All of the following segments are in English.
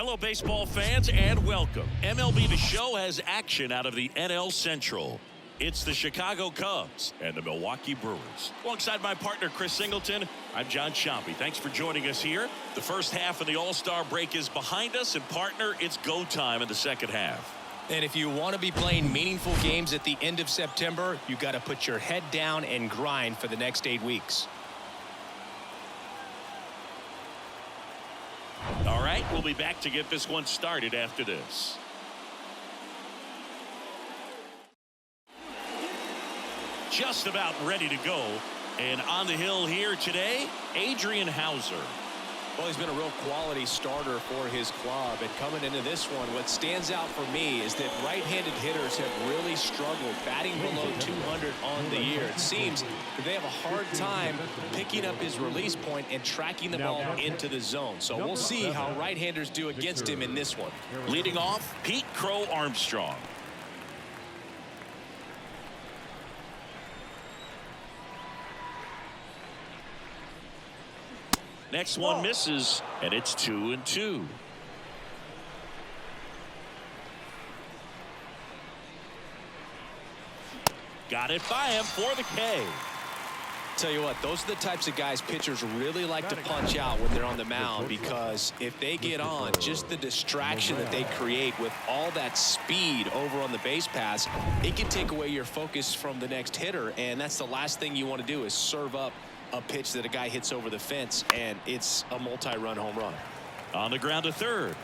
Hello, baseball fans, and welcome. MLB The Show has action out of the NL Central. It's the Chicago Cubs and the Milwaukee Brewers. Alongside my partner, Chris Singleton, I'm John Sciambi. Thanks for joining us here. The first half of the All-Star break is behind us, and partner, it's go time in the second half. And if you want to be playing meaningful games at the end of September, you got to put your head down and grind for the next 8 weeks. All right, we'll be back to get this one started after this. Just about ready to go. And on the hill here today, Adrian Hauser. Well, he's been a real quality starter for his club. And coming into this one, what stands out for me is that right-handed hitters have really struggled batting below 200 on the year. It seems that they have a hard time picking up his release point and tracking the ball into the zone. So we'll see how right-handers do against him in this one. Leading off, Pete Crow Armstrong. Next one misses, and it's 2-2. Got it by him for the K. Tell you what, those are the types of guys pitchers really like to punch out when they're on the mound, because if they get on, just the distraction that they create with all that speed over on the base pass, it can take away your focus from the next hitter, and that's the last thing you want to do is serve up a pitch that a guy hits over the fence, and it's a multi-run home run. On the ground to third.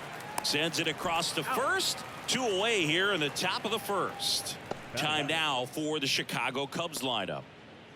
Sends it across to first. 2 away here in the top of the first. Time now for the Chicago Cubs lineup.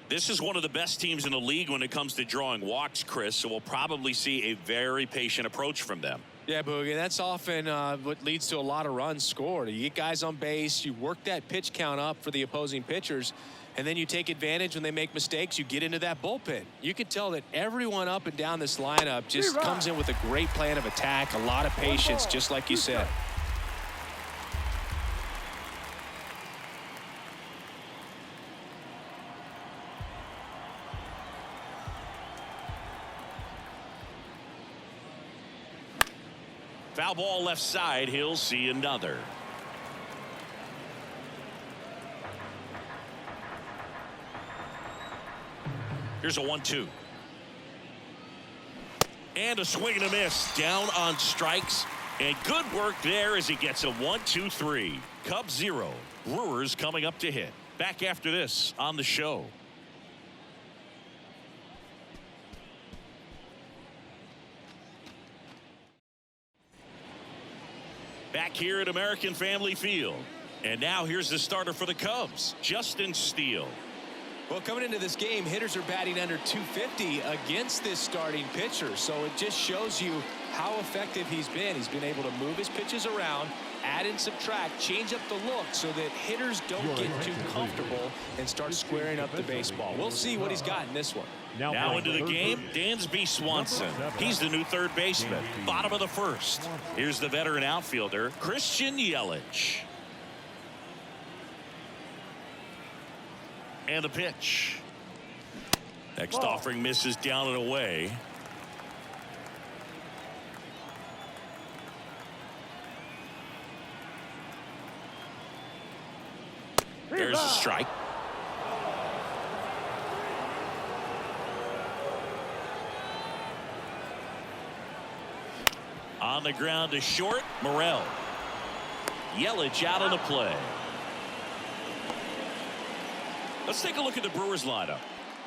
This is one of the best teams in the league when it comes to drawing walks, Chris, so we'll probably see a very patient approach from them. Yeah, Boogie, that's often what leads to a lot of runs scored. You get guys on base, you work that pitch count up for the opposing pitchers, and then you take advantage when they make mistakes. You get into that bullpen. You can tell that everyone up and down this lineup just comes in with a great plan of attack, a lot of patience, just like you said. Foul ball left side. He'll see another. Here's a 1-2. And a swing and a miss. Down on strikes. And good work there as he gets a 1-2-3. Cubs 0. Brewers coming up to hit. Back after this on the show. Back here at American Family Field. And now here's the starter for the Cubs, Justin Steele. Well, coming into this game, hitters are batting under 250 against this starting pitcher. So it just shows you how effective he's been. He's been able to move his pitches around, add and subtract, change up the look so that hitters don't get too comfortable and start squaring up the baseball. We'll see what he's got in this one. Now into the game, Dansby Swanson. He's the new third baseman, bottom of the first. Here's the veteran outfielder, Christian Yelich. And the pitch. Next offering misses down and away. There's a strike. On the ground to short, Morel. Yelich out on the play. Let's take a look at the Brewers lineup.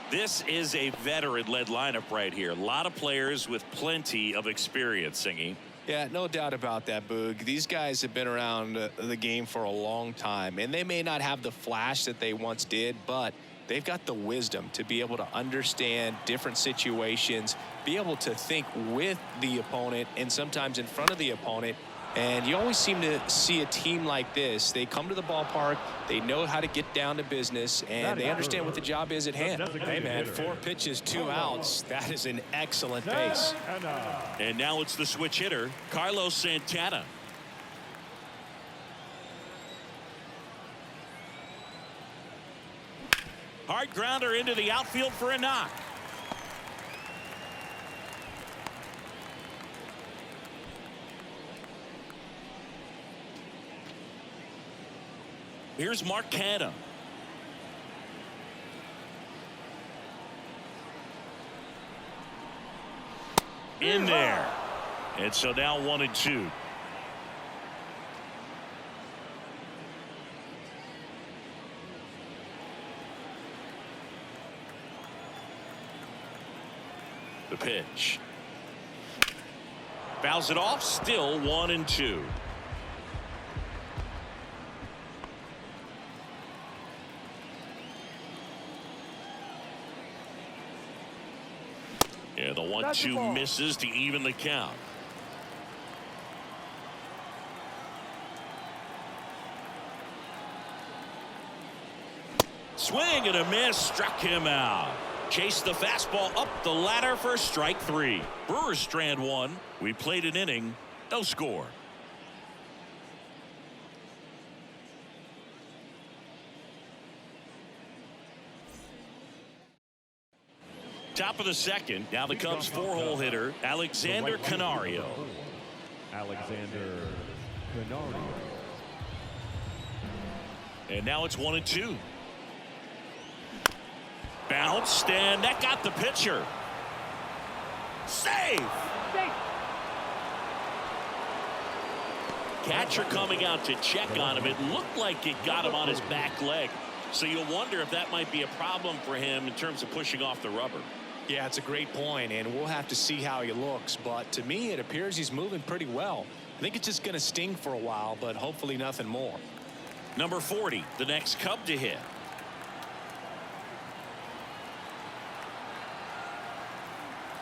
This is a veteran-led lineup right here. A lot of players with plenty of experience, Singy. Yeah, no doubt about that, Boog. These guys have been around the game for a long time, and they may not have the flash that they once did, but they've got the wisdom to be able to understand different situations, be able to think with the opponent and sometimes in front of the opponent. And you always seem to see a team like this. They come to the ballpark, they know how to get down to business, and they understand what the job is at hand. Hey, man, 4 pitches, 2 outs. That is an excellent pace. And now it's the switch hitter, Carlos Santana. Hard grounder into the outfield for a knock. Here's Mark Canha. In there. And so now 1-2. The pitch. Fouls it off. Still 1-2. Yeah, the 1-2 misses to even the count. Swing and a miss, struck him out. Chased the fastball up the ladder for strike 3. Brewers strand 1. We played an inning, no score. Top of the second. Now the Cubs 4-hole hitter, Alexander Canario. Alexander Canario. And now it's 1-2. Bounced, and that got the pitcher. Save! Catcher coming out to check on him. It looked like it got him on his back leg. So you'll wonder if that might be a problem for him in terms of pushing off the rubber. Yeah, it's a great point, and we'll have to see how he looks. But to me, it appears he's moving pretty well. I think it's just going to sting for a while, but hopefully nothing more. Number 40, the next Cub to hit.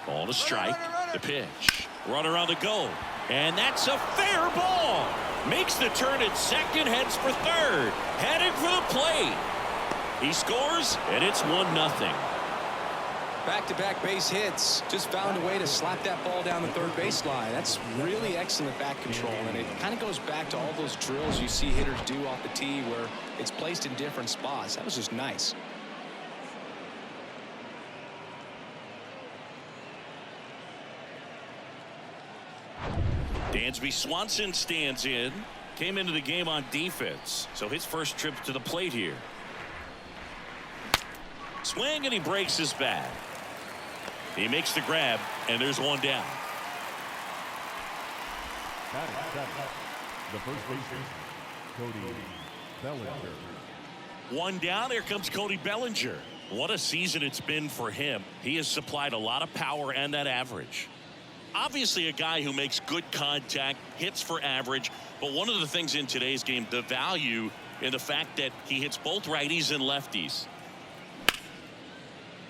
Ball to strike. The pitch. Runner on the go. And that's a fair ball. Makes the turn at second, heads for third. Headed for the plate. He scores, and it's 1-0. Back-to-back base hits. Just found a way to slap that ball down the third baseline. That's really excellent bat control, and it kind of goes back to all those drills you see hitters do off the tee where it's placed in different spots. That was just nice. Dansby Swanson stands in. Came into the game on defense, so his first trip to the plate here. Swing, and he breaks his bat. He makes the grab, and there's one down. The first baseman, Cody Bellinger. One down. Here comes Cody Bellinger. What a season it's been for him. He has supplied a lot of power and that average. Obviously a guy who makes good contact, hits for average, but one of the things in today's game, the value in the fact that he hits both righties and lefties.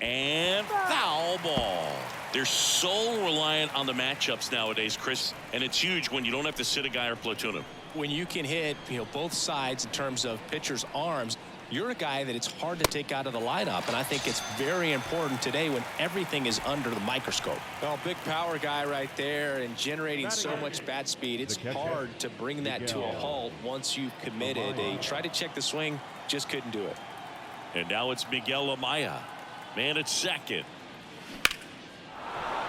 And foul ball. They're so reliant on the matchups nowadays, Chris, and it's huge when you don't have to sit a guy or platoon him. When you can hit, both sides in terms of pitchers' arms, you're a guy that it's hard to take out of the lineup, and I think it's very important today when everything is under the microscope. Well, big power guy right there and generating so much bat speed. It's hard to bring that to a halt once you've committed. He tried to check the swing, just couldn't do it. And now it's Miguel Amaya. Man at second.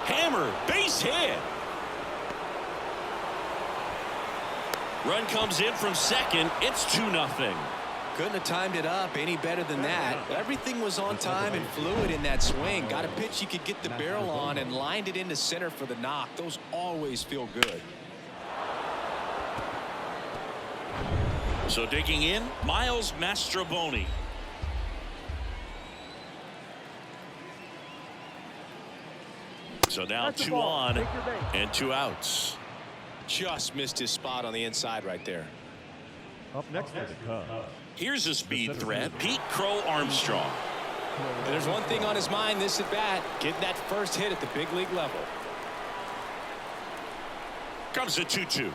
Hammer, base hit. Run comes in from second. It's 2-0. Couldn't have timed it up any better than that. Everything was on time and fluid in that swing. Got a pitch you could get the barrel on and lined it into center for the knock. Those always feel good. So digging in, Miles Mastrobuoni. So now 2 on and 2 outs. Just missed his spot on the inside right there. Up next for the Cubs. Here's a speed threat, Pete Crow Armstrong. And there's one thing on his mind this at bat, getting that first hit at the big league level. Comes a 2-2.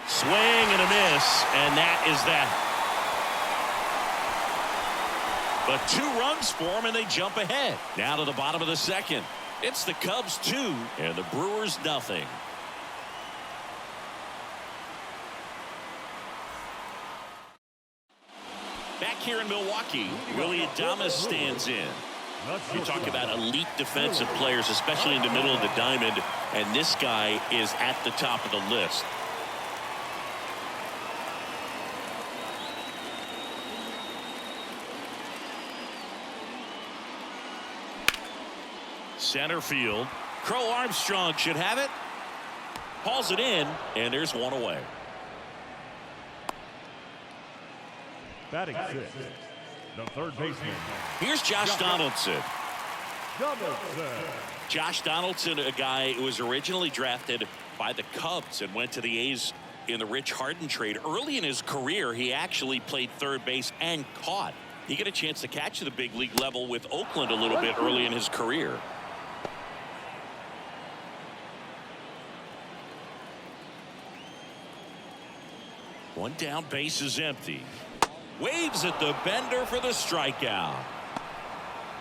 Swing and a miss, and that is that. But 2 runs for him, and they jump ahead. Now to the bottom of the second. It's the Cubs 2 and the Brewers nothing. Back here in Milwaukee, Willie Adames stands in. You talk about elite defensive players, especially in the middle of the diamond, and this guy is at the top of the list. Center field. Crow Armstrong should have it. Hauls it in, and there's one away. Batting sixth, the third baseman. Here's Josh Donaldson. Donaldson. Josh Donaldson, a guy who was originally drafted by the Cubs and went to the A's in the Rich Harden trade. Early in his career, he actually played third base and caught. He got a chance to catch the big league level with Oakland a little bit early in his career. One down, base is empty. Waves at the bender for the strikeout.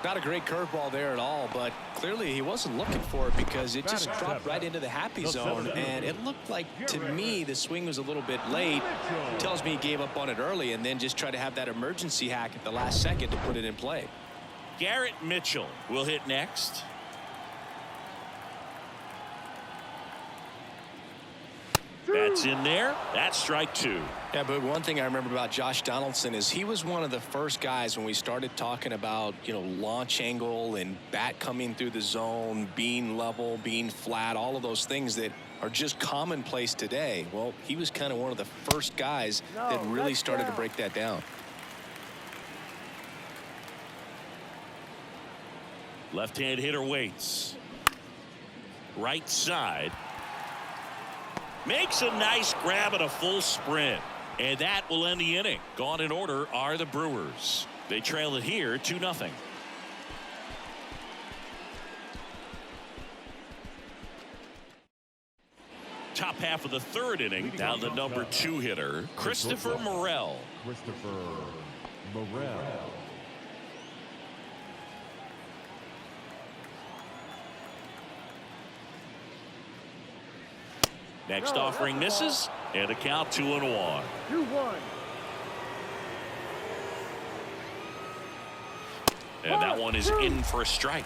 Not a great curveball there at all, but clearly he wasn't looking for it because it just dropped right into the happy zone, and it looked like, to me, the swing was a little bit late. Tells me he gave up on it early and then just tried to have that emergency hack at the last second to put it in play. Garrett Mitchell will hit next. That's in there. That's strike two. Yeah, but one thing I remember about Josh Donaldson is he was one of the first guys when we started talking about, launch angle and bat coming through the zone, being level, being flat, all of those things that are just commonplace today. Well, he was kind of one of the first guys that really started to break that down. Left-hand hitter waits. Right side. Makes a nice grab at a full sprint. And that will end the inning. Gone in order are the Brewers. They trail it here 2-0. Top half of the third inning. Now the number 2 hitter, Christopher Morel. Christopher Morel. Next offering misses, and a count 2-1. 2-1. And that one is in for a strike.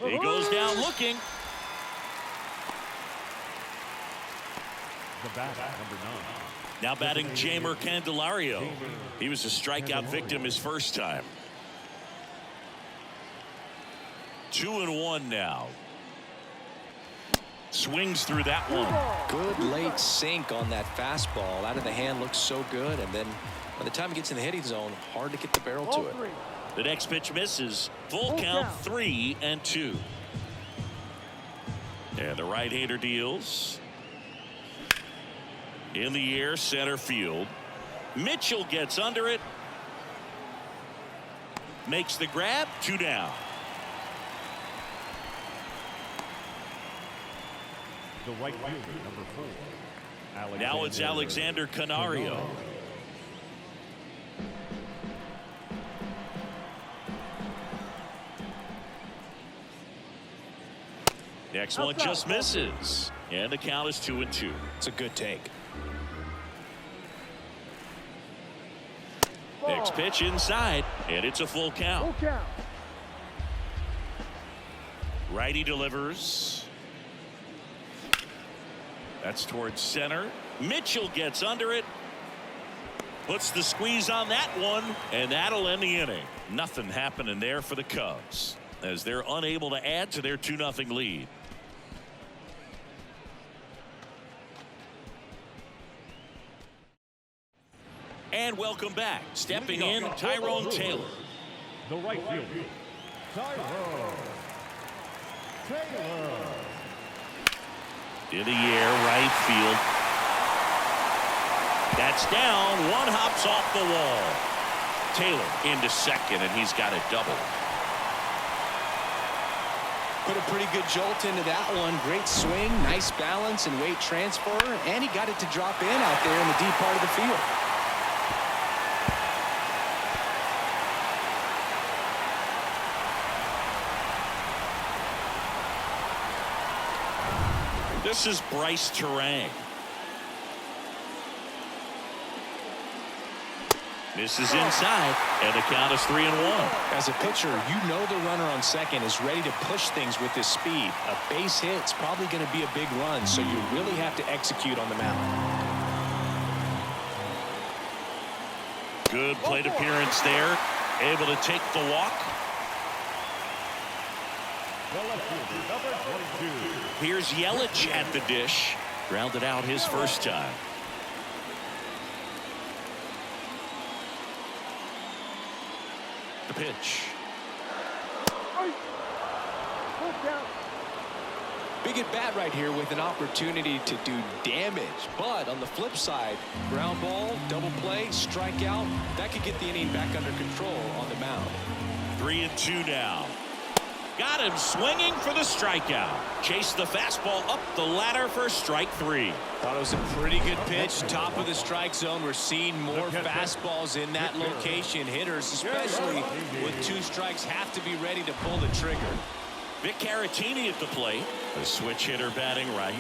He goes down looking. The bat, number 9. Now batting Jamer Candelario. He was a strikeout victim his first time. 2-1 now. Swings through that one. Good late sink on that fastball. Out of the hand, looks so good, and then by the time it gets in the hitting zone, hard to get the barrel to it. The next pitch misses. Full count 3-2. And the right-hander deals. In the air, center field. Mitchell gets under it. Makes the grab. 2 down. The right fielder, number 4. Now it's Alexander Canario. Next one just misses. And the count is 2-2. It's a good take. Next pitch inside, and it's a full count. Righty delivers. That's towards center. Mitchell gets under it. Puts the squeeze on that one, and that'll end the inning. Nothing happening there for the Cubs as they're unable to add to their 2-0 lead. And welcome back. Stepping in, Tyrone Taylor. The right fielder, Tyrone Taylor. In the air, right field. That's down. One hops off the wall. Taylor into second, and he's got a double. Put a pretty good jolt into that one. Great swing, nice balance and weight transfer, and he got it to drop in out there in the deep part of the field. This is Bryce Terang. Misses inside, and the count is 3-1. As a pitcher, you know the runner on second is ready to push things with his speed. A base hit's probably going to be a big run, so you really have to execute on the mound. Good plate appearance there. Able to take the walk. Here's Yelich at the dish. Grounded out his first time. The pitch. Big at bat right here with an opportunity to do damage. But on the flip side, ground ball, double play, strikeout, that could get the inning back under control on the mound. 3-2 now. Got him swinging for the strikeout. Chased the fastball up the ladder for strike 3. Thought it was a pretty good pitch. Top of the strike zone. We're seeing more fastballs in that location. Hitters, especially with 2 strikes, have to be ready to pull the trigger. Vic Caratini at the plate. The switch hitter batting right.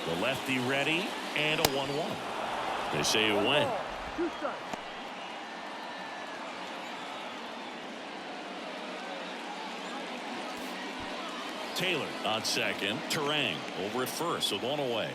The lefty ready, and a 1-1. They say it went. Taylor on second. Terang over at first, so 1 away.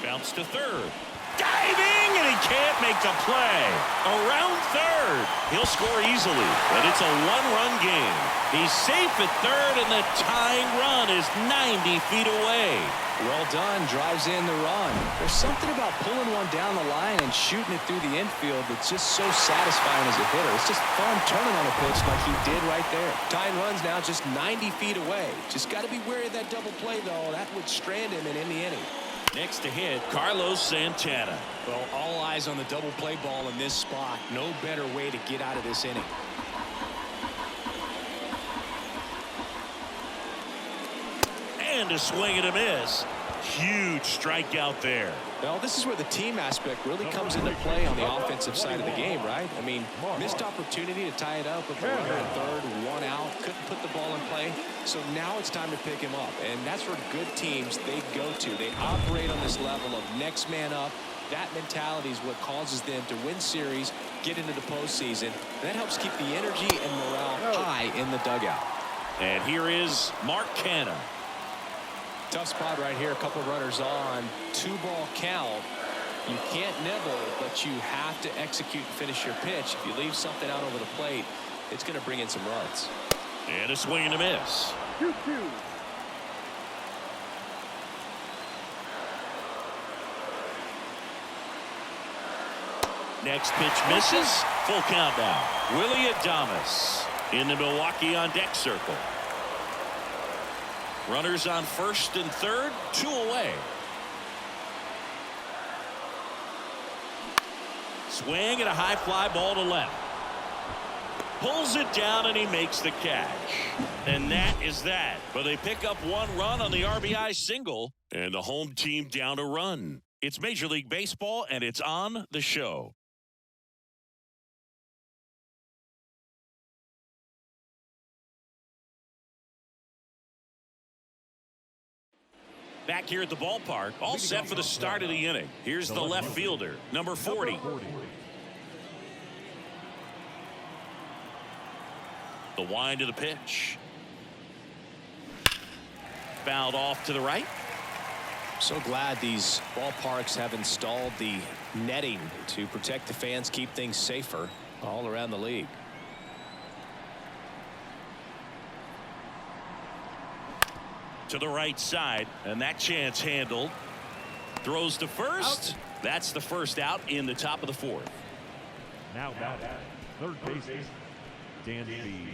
Bounce to third. Diving, and he can't make the play. Around third. He'll score easily, but it's a 1-run game. He's safe at third, and the tying run is 90 feet away. Well done. Drives in the run. There's something about pulling one down the line and shooting it through the infield that's just so satisfying as a hitter. It's just fun turning on a pitch like he did right there. Tying runs now just 90 feet away. Just got to be wary of that double play, though. That would strand him and end the inning. Next to hit, Carlos Santana. Well, all eyes on the double play ball in this spot. No better way to get out of this inning. And a swing and a miss. Huge strikeout there. Well, this is where the team aspect really comes into play on the offensive side of the game, right? I mean, missed opportunity to tie it up with the runner at third, 1 out, couldn't put the ball in play. So now it's time to pick him up, and that's where good teams, they go to. They operate on this level of next man up. That mentality is what causes them to win series, get into the postseason. That helps keep the energy and morale high in the dugout. And here is Mark Canha. Tough spot right here. A couple runners on. 2-ball count. You can't nibble, but you have to execute and finish your pitch. If you leave something out over the plate, it's going to bring in some runs. And a swing and a miss. 2-2. Next pitch misses. Full count now. Willie Adames in the Milwaukee on deck circle. Runners on first and third, 2 away. Swing and a high fly ball to left. Pulls it down and he makes the catch. And that is that. But they pick up 1 run on the RBI single, and the home team down a run. It's Major League Baseball, and it's on the show. Back here at the ballpark, all set for the start of the inning. Here's the left fielder, number 40. The wind of the pitch. Fouled off to the right. So glad these ballparks have installed the netting to protect the fans, keep things safer all around the league. To the right side, and that chance handled. Throws to first. Out. That's the first out in the top of the 4th. Now batting, third baseman, Dansby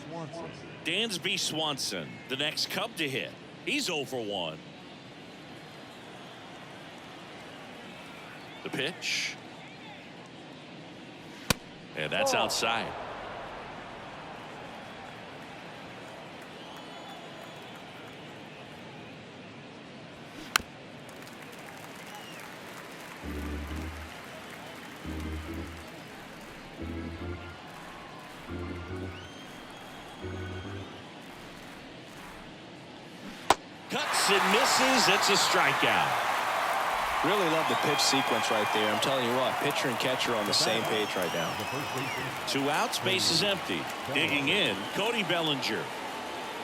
Swanson. Dansby Swanson, the next Cub to hit. He's 0 for 1. The pitch. And that's outside. swings and misses. It's a strikeout. Really love the pitch sequence right there. I'm telling you what, pitcher and catcher on the same page right now. 2 outs, base is empty. Digging in, Cody Bellinger.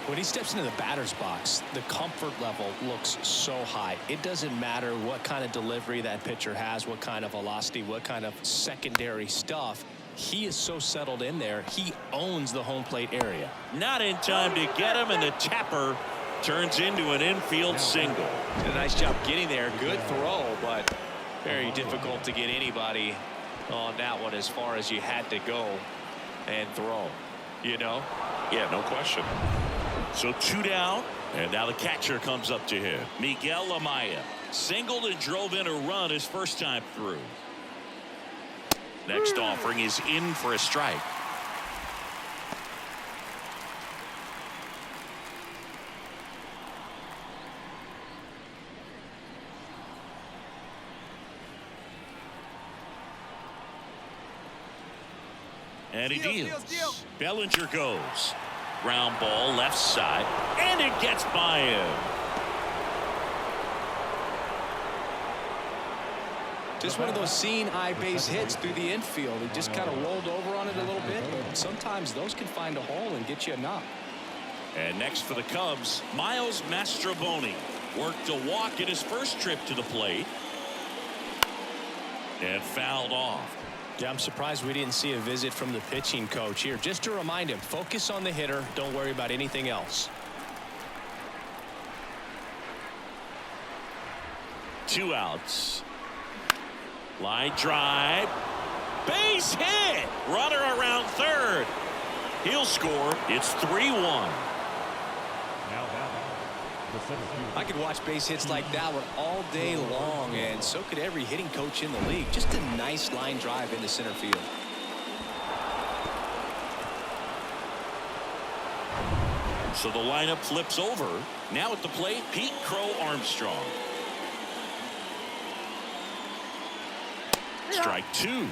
When he steps into the batter's box, the comfort level looks so high. It doesn't matter what kind of delivery that pitcher has, what kind of velocity, what kind of secondary stuff. He is so settled in there. He owns the home plate area. Not in time to get him, and the tapper turns into an infield single. Did a nice job getting there. Good throw, but very difficult to get anybody on that one as far as you had to go and throw. You know? Yeah, no question. So 2 down, and now the catcher comes up to him. Miguel Amaya singled and drove in a run his first time through. Next offering is in for a strike. And he deals. Bellinger goes. Ground ball left side, and it gets by him. Just one of those seeing eye base hits through the infield. He just kind of rolled over on it a little bit. Sometimes those can find a hole and get you a knock. And next for the Cubs, Miles Mastroboni worked a walk in his first trip to the plate and fouled off. Yeah, I'm surprised we didn't see a visit from the pitching coach here. Just to remind him, focus on the hitter. Don't worry about anything else. 2 outs. Line drive. Base hit. Runner around third. He'll score. It's 3-1. I could watch base hits like that one all day long, and so could every hitting coach in the league. Just a nice line drive into center field. So the lineup flips over. Now at the plate, Pete Crow Armstrong. Strike 2.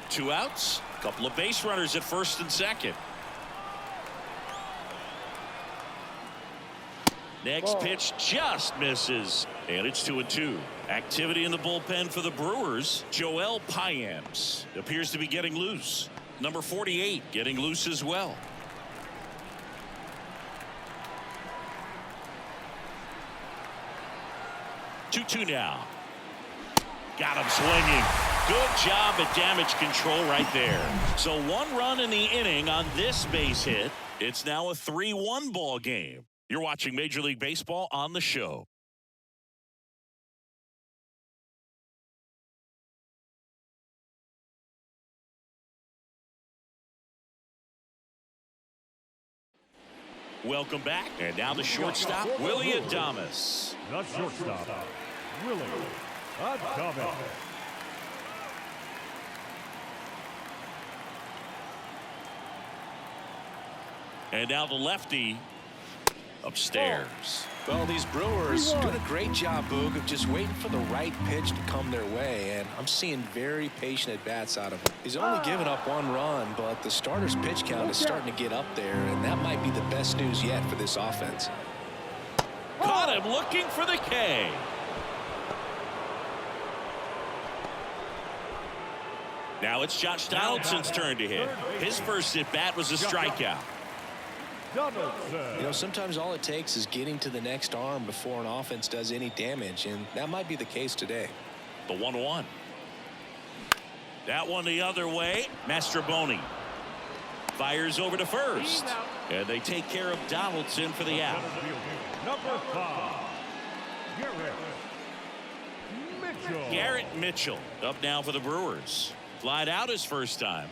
Two outs, a couple of base runners at first and second. Next pitch just misses, and it's 2-2. Activity in the bullpen for the Brewers. Joel Payamps appears to be getting loose. Number 48 getting loose as well. 2-2 now. Got him swinging. Good job at damage control right there. So 1 run in the inning on this base hit. It's now a 3-1 ball game. You're watching Major League Baseball on the show. Welcome back. And now the shortstop, Willie Adames. The shortstop, Willie Adames. And now the lefty upstairs. Well, these Brewers doing a great job, Boog, of just waiting for the right pitch to come their way, and I'm seeing very patient at-bats out of him. He's only given up 1 run, but the starter's pitch count is starting to get up there, and that might be the best news yet for this offense. Caught him looking for the K. Now it's Josh Donaldson's turn to hit. His first at-bat was a strikeout. You know, sometimes all it takes is getting to the next arm before an offense does any damage, and that might be the case today. The 1-1. That one the other way. Mastroboni fires over to first, and they take care of Donaldson for the out. Number 5, Mitchell. Garrett Mitchell up now for the Brewers. Flied out his first time.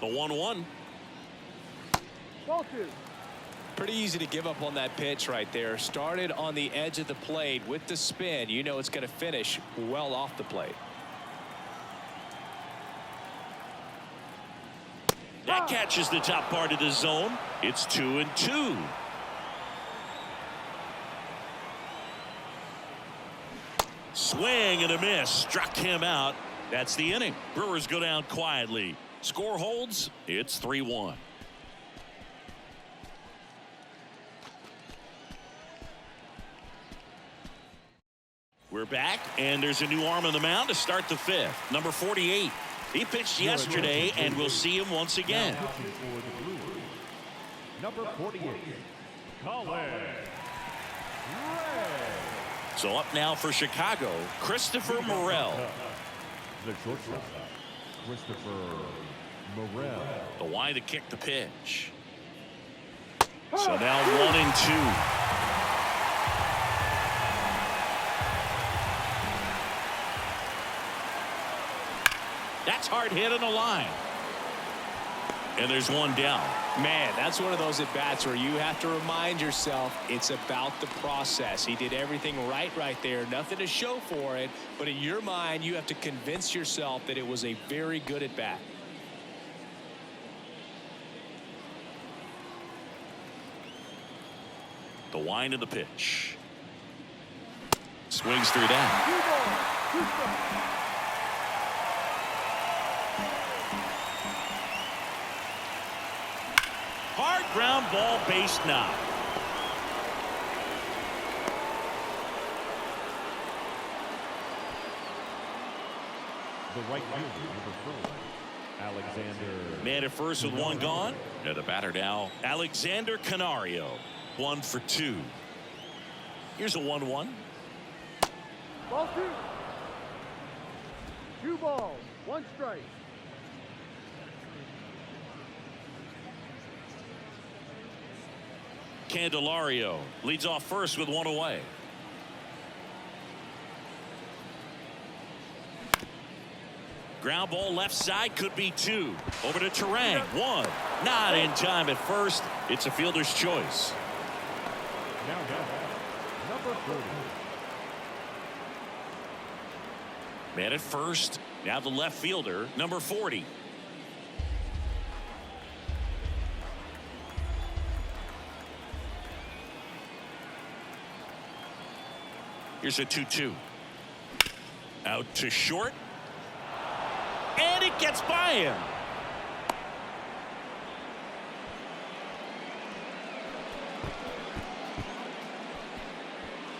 The 1-1. Pretty easy to give up on that pitch right there. Started on the edge of the plate with the spin. You know it's going to finish well off the plate. That catches the top part of the zone. It's 2-2. Swing and a miss. Struck him out. That's the inning. Brewers go down quietly. Score holds. It's 3-1. We're back, and there's a new arm on the mound to start the fifth. Number 48. He pitched yesterday, and we'll see him once again. Number 48, Colin. So up now for Chicago, Christopher Morel. The shortstop, Christopher Morel. The wide to kick the pitch. So now 1-2. That's hard hit on the line. And there's one down. Man, that's one of those at-bats where you have to remind yourself it's about the process. He did everything right there. Nothing to show for it. But in your mind, you have to convince yourself that it was a very good at-bat. The wind of the pitch. Swings through that. Hard ground ball, base knock. The right fielder, number 4, Alexander. Man at first with one gone. And the batter now, Alexander Canario. 1 for 2. Here's a 1-1. Ball 2. 2 balls, 1 strike. Candelario leads off first with 1 away. Ground ball left side, could be 2. Over to Terang. 1. Not in time at first. It's a fielder's choice. Now down, number 40. Man at first. Now the left fielder, number 40. Here's a 2-2. Out to short. And it gets by him.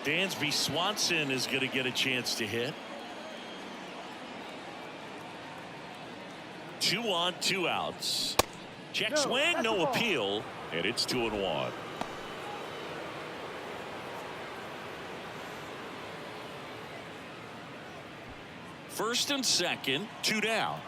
Dansby Swanson is going to get a chance to hit. 2 on, 2 outs. Check swing, no appeal, and it's 2-1. First and second, 2 down.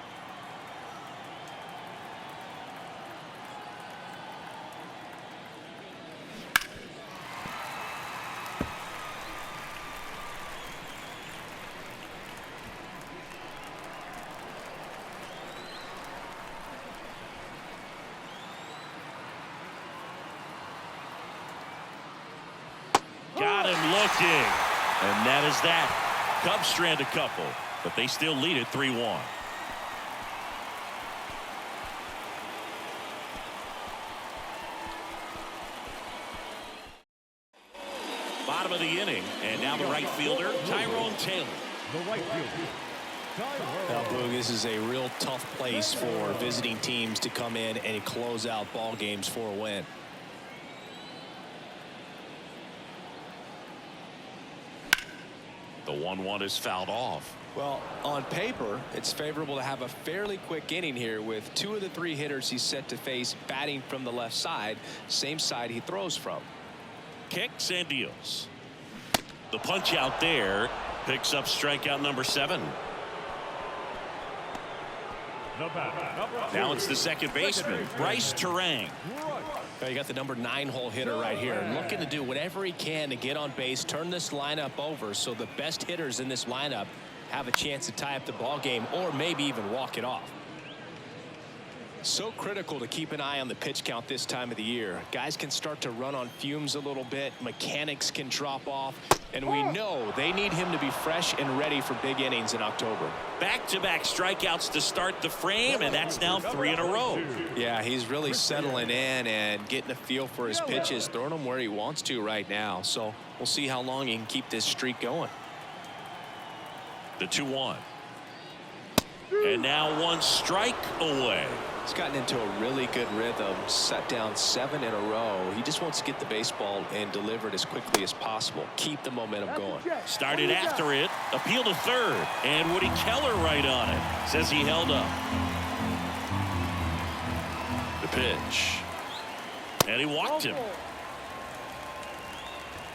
Got him looking, and that is that. Cubs strand a couple, but they still lead it 3-1. Bottom of the inning, and now the right fielder, Tyrone Taylor. The right fielder, Now, Boog, this is a real tough place for visiting teams to come in and close out ball games for a win. The 1-1 is fouled off. Well, on paper, it's favorable to have a fairly quick inning here with 2 of the 3 hitters he's set to face batting from the left side, same side he throws from. Kicks and deals. The punch out there picks up strikeout number 7. Now it's the second baseman, Bryce Terang. Now you got the number 9 hole hitter right here, and looking to do whatever he can to get on base, turn this lineup over so the best hitters in this lineup have a chance to tie up the ball game or maybe even walk it off. So critical to keep an eye on the pitch count this time of the year. Guys can start to run on fumes a little bit. Mechanics can drop off. And we know they need him to be fresh and ready for big innings in October. Back-to-back strikeouts to start the frame, and that's now 3 in a row. Yeah, he's really settling in and getting a feel for his pitches, throwing them where he wants to right now. So we'll see how long he can keep this streak going. The 2-1. And now one strike away. He's gotten into a really good rhythm, set down 7 in a row. He just wants to get the baseball and deliver it as quickly as possible. Keep the momentum going. Started after it, appeal to third, and Woody Keller right on it. Says he held up. The pitch. And he walked him.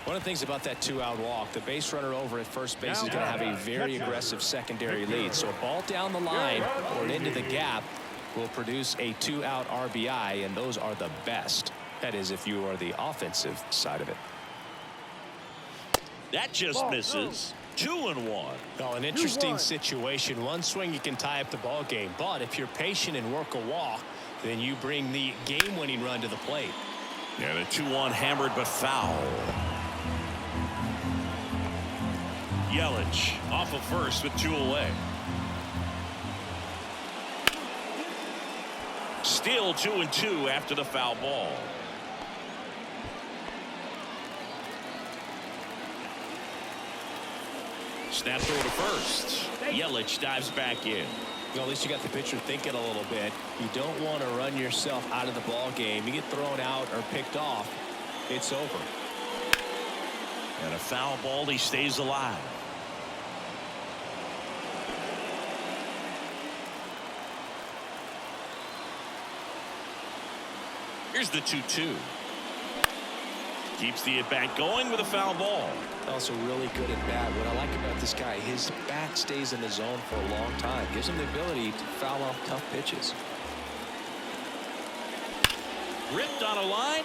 One of the things about that 2-out walk, the base runner over at first base is going to have a very aggressive secondary lead. So a ball down the line or into the gap will produce a 2-out RBI, and those are the best. That is, if you are the offensive side of it. That just misses. 2-1. Well, an interesting situation. One swing you can tie up the ball game, but if you're patient and work a walk, then you bring the game-winning run to the plate. Yeah, the 2-1 hammered but foul. Yelich off of first with 2 away. Still 2-2 after the foul ball. Snap throw to first. Yelich dives back in. Well, at least you got the pitcher thinking a little bit. You don't want to run yourself out of the ball game. You get thrown out or picked off, it's over. And a foul ball, he stays alive. Here's the 2-2. Keeps the at-bat going with a foul ball. Also really good at bat. What I like about this guy, his bat stays in the zone for a long time. Gives him the ability to foul off tough pitches. Ripped on a line.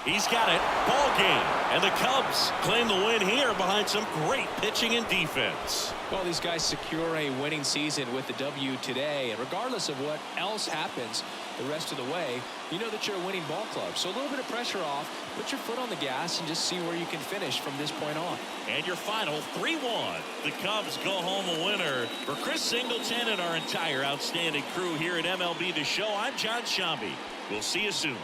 He's got it. Ball game. And the Cubs claim the win here behind some great pitching and defense. Well, these guys secure a winning season with the W today. And regardless of what else happens the rest of the way, you know that you're a winning ball club. So a little bit of pressure off. Put your foot on the gas and just see where you can finish from this point on. And your final 3-1. The Cubs go home a winner. For Chris Singleton and our entire outstanding crew here at MLB The Show, I'm John Shambi. We'll see you soon.